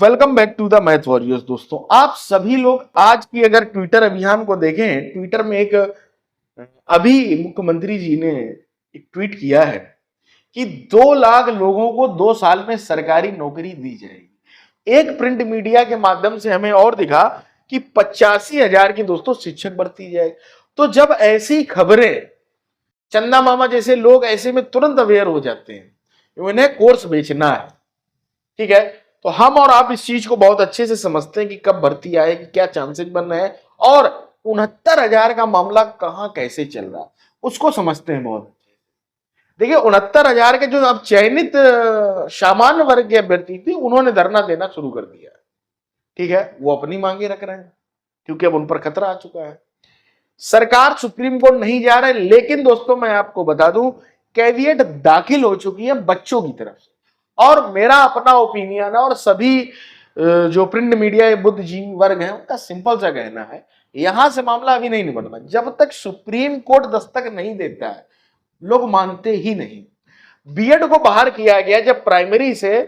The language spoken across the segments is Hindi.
Welcome back to the math warriors. दोस्तों, आप सभी लोग आज की अगर ट्विटर अभियान को देखें, ट्विटर में एक अभी मुख्यमंत्री जी ने एक ट्वीट किया है कि 2 लाख लोगों को 2 साल में सरकारी नौकरी दी जाएगी। एक प्रिंट मीडिया के माध्यम से हमें और दिखा कि 85,000 की दोस्तों शिक्षक भर्ती जाए। तो जब ऐसी खबरें, चंदा मामा जैसे लोग ऐसे में तुरंत अवेयर हो जाते हैं, उन्हें कोर्स बेचना है। ठीक है, तो हम और आप इस चीज को बहुत अच्छे से समझते हैं कि कब भर्ती आएगी, क्या चांसेस बन रहे हैं और 69,000 का मामला कहां कैसे चल रहा है उसको समझते हैं बहुत। देखिए, 69,000 के जो अब चयनित सामान्य वर्ग के अभ्यर्थी थी, उन्होंने धरना देना शुरू कर दिया। ठीक है, वो अपनी मांगे रख रहे हैं क्योंकि अब उन पर खतरा आ चुका है। सरकार सुप्रीम कोर्ट नहीं जा रहे, लेकिन दोस्तों मैं आपको बता दूं, कैविएट दाखिल हो चुकी है बच्चों की तरफ से। और मेरा अपना ओपिनियन है और सभी जो प्रिंट मीडिया या बुद्धिजीवी वर्ग है उनका सिंपल सा कहना है, यहां से मामला अभी नहीं निपटना जब तक सुप्रीम कोर्ट दस्तक नहीं देता है। लोग मानते ही नहीं। बीएड को बाहर किया गया जब प्राइमरी से,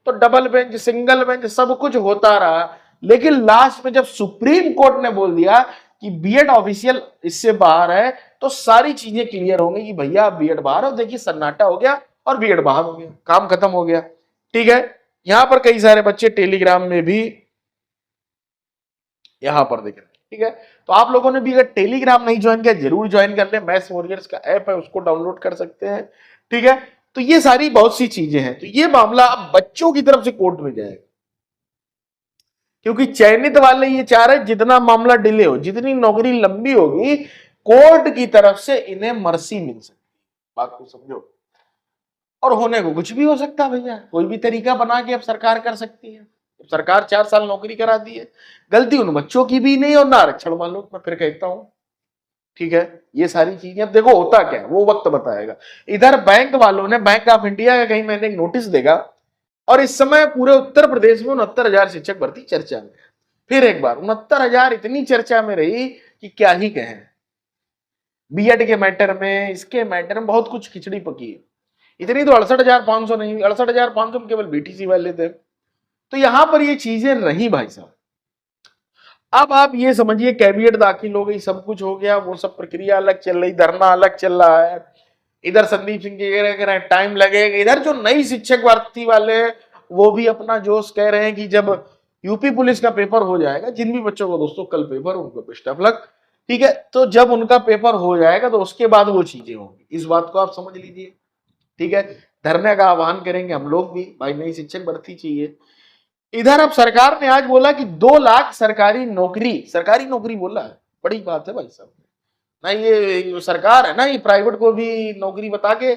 तो डबल बेंच, सिंगल बेंच सब कुछ होता रहा, लेकिन लास्ट में जब सुप्रीम कोर्ट ने बोल दिया कि बीएड ऑफिशियल इससे बाहर है, तो सारी चीजें क्लियर होंगी कि भैया बीएड बाहर हो। देखिए, सन्नाटा हो गया और बीएड बाहर हो गया, काम खत्म हो गया। ठीक है, यहां पर कई सारे बच्चे टेलीग्राम में भी यहां पर देख रहे हैं। ठीक है, तो आप लोगों ने भी अगर टेलीग्राम नहीं ज्वाइन किया, जरूर ज्वाइन कर ले। मैथ्स वॉरियर्स का ऐप है, उसको डाउनलोड कर सकते हैं। ठीक है, तो ये सारी बहुत सी चीजें हैं। तो ये मामला अब बच्चों की तरफ से कोर्ट में जाएगा, क्योंकि चयनित वाले ये चाह रहे जितना मामला डिले हो, जितनी नौकरी लंबी होगी, कोर्ट की तरफ से इन्हें मर्सी मिल सकती है। बात को समझो। और होने को कुछ भी हो सकता है भैया, कोई भी तरीका बना के अब सरकार कर सकती है। सरकार 4 साल नौकरी करा दी है, गलती उन बच्चों की भी नहीं और ना आरक्षण वालों, मैं फिर कहता हूं। ठीक है, ये सारी चीजें अब देखो होता क्या है वो वक्त बताएगा। इधर बैंक वालों ने, बैंक ऑफ इंडिया का कहीं मैंने एक नोटिस देगा, और इस समय पूरे उत्तर प्रदेश में 69,000 शिक्षक भर्ती चर्चा में। फिर एक बार 69,000 इतनी चर्चा में रही कि क्या ही कहें। बीएड के मैटर में, इसके मैटर में बहुत कुछ खिचड़ी पकी है। इतनी तो 68,500 नहीं, 68,500 केवल बीटीसी वाले थे। तो यहां पर ये चीजें रही भाई साहब। अब आप ये समझिए, कैबिनेट दाखिल हो गई, सब कुछ हो गया, वो सब प्रक्रिया अलग चल रही, धरना अलग चल रहा है। इधर संदीप सिंह जी कह रहे हैं टाइम लगेगा, इधर जो नई शिक्षक भर्ती वाले हैं वो भी अपना जोश कह रहे हैं कि जब यूपी पुलिस का पेपर हो जाएगा, जिन भी बच्चों को दोस्तों कल पेपर, उनको बेस्ट ऑफ लक। ठीक है, तो जब उनका पेपर हो जाएगा तो उसके बाद वो चीजें होंगी, इस बात को आप समझ लीजिए। ठीक है, धरने का आह्वान करेंगे हम लोग भी, भाई नई शिक्षक भर्ती चाहिए। इधर अब सरकार ने आज बोला कि 2 लाख सरकारी नौकरी बोला है। बड़ी बात है भाई साहब। ना ये सरकार है ना, ये प्राइवेट को भी नौकरी बता के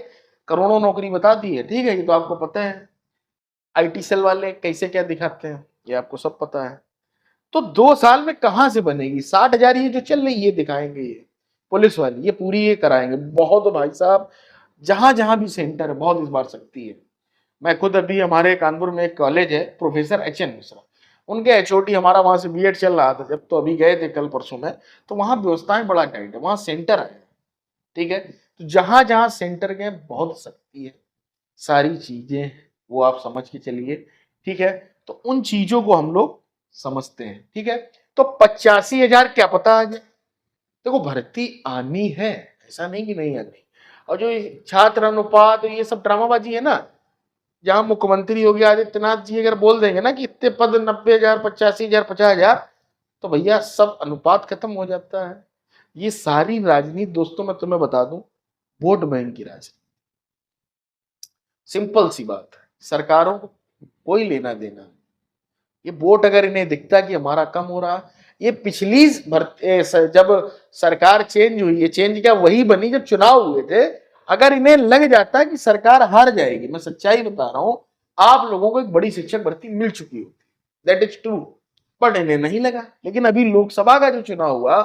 करोड़ों नौकरी बता दी है। ठीक है, ये तो आपको पता है आईटी सेल वाले कैसे क्या दिखाते हैं, ये आपको सब पता है। तो 2 साल में कहां से बनेगी? 60,000 ये जो चल रही, ये दिखाएंगे, ये पुलिस वाली ये पूरी ये कराएंगे। बहुत भाई साहब, जहां जहां भी सेंटर है, बहुत इस बार सकती है। मैं खुद अभी, हमारे कानपुर में एक कॉलेज है, प्रोफेसर एच.एन. मिश्रा, उनके एचओडी, हमारा वहां से बीएड चल रहा था जब, तो अभी गए थे कल परसों में, तो वहां व्यवस्थाएं बड़ा टाइट है, वहां सेंटर है। ठीक है, तो जहां जहां सेंटर के बहुत सख्ती है, सारी चीजें वो आप समझ के चलिए। ठीक है, तो उन चीजों को हम लोग समझते हैं। ठीक है, तो 85,000 क्या पता आ जाए। देखो, भर्ती आनी है, ऐसा नहीं कि नहीं आनी। और जो छात्र अनुपात, ये सब ड्रामाबाजी है ना, जहां मुख्यमंत्री योगी आदित्यनाथ जी अगर बोल देंगे ना कि इतने पद 90,000, 85,000, 50,000, तो भैया सब अनुपात खत्म हो जाता है। ये सारी राजनीति दोस्तों मैं तुम्हें बता दूं, वोट बैंक की राजनीति। सिंपल सी बात है, सरकारों को कोई लेना देना। ये वोट अगर इन्हें दिखता कि हमारा कम हो रहा, ये पिछली जब सरकार चेंज हुई है, चेंज क्या वही बनी जब चुनाव हुए थे। अगर इन्हें लग जाता कि सरकार हार जाएगी, मैं सच्चाई बता रहा हूं, आप लोगों को एक बड़ी शिक्षक भर्ती मिल चुकी होती, दैट इज ट्रू। बट इन्हें नहीं लगा। लेकिन अभी लोकसभा का जो चुनाव हुआ,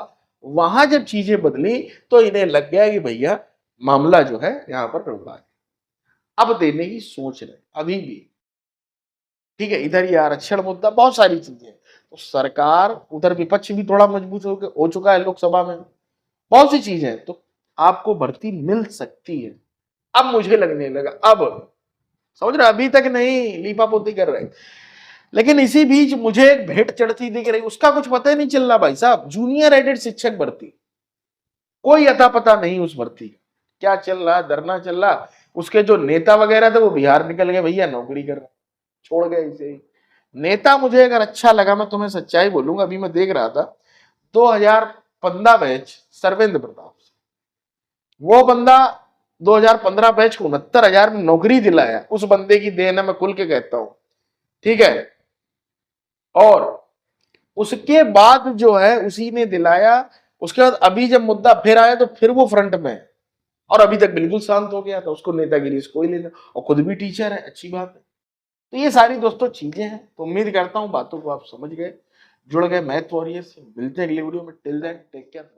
वहां जब चीजें बदली, तो इन्हें लग गया कि भैया मामला जो है यहां पर गड़बड़ा है। अब देने की सोच रहे अभी भी। ठीक है, इधर ये आरक्षण मुद्दा, बहुत सारी चीजें। तो सरकार, उधर विपक्ष भी थोड़ा मजबूत हो चुका है लोकसभा में, बहुत सी चीजें, तो आपको भर्ती मिल सकती है। अब मुझे लगने लगा, अब समझ रहे, अभी तक नहीं लीपापोती कर रहे। लेकिन इसी बीच मुझे एक भेंट चढ़ती दिख रही, उसका कुछ पता ही नहीं चल रहा भाई साहब। जूनियर एडेड शिक्षक भर्ती, कोई अता पता नहीं उस भर्ती का, क्या चल रहा, धरना चल रहा। उसके जो नेता वगैरह थे वो बिहार निकल गए, भैया नौकरी कर रहे, छोड़ गए इसे ही। नेता मुझे अगर अच्छा लगा, मैं तुम्हें सच्चाई बोलूंगा, अभी मैं देख रहा था 2015 बैच सर्वेंद्र प्रताप, वो बंदा 2015 बैच को 69,000 में नौकरी दिलाया, उस बंदे की देन है, मैं खुल के कहता हूं, ठीक है। और उसके बाद जो है उसी ने दिलाया, उसके बाद अभी जब मुद्दा फिर आया तो फिर वो फ्रंट में है, और अभी तक बिल्कुल शांत हो गया था, उसको नेतागिरी से कोई लेना, और खुद भी टीचर है, अच्छी बात है। तो ये सारी दोस्तों चीजें हैं, तो उम्मीद करता हूं बातों को आप समझ गए, जुड़ गए मैथ वॉरियर से। मिलते हैं अगली वीडियो में, टिल देन टेक केयर।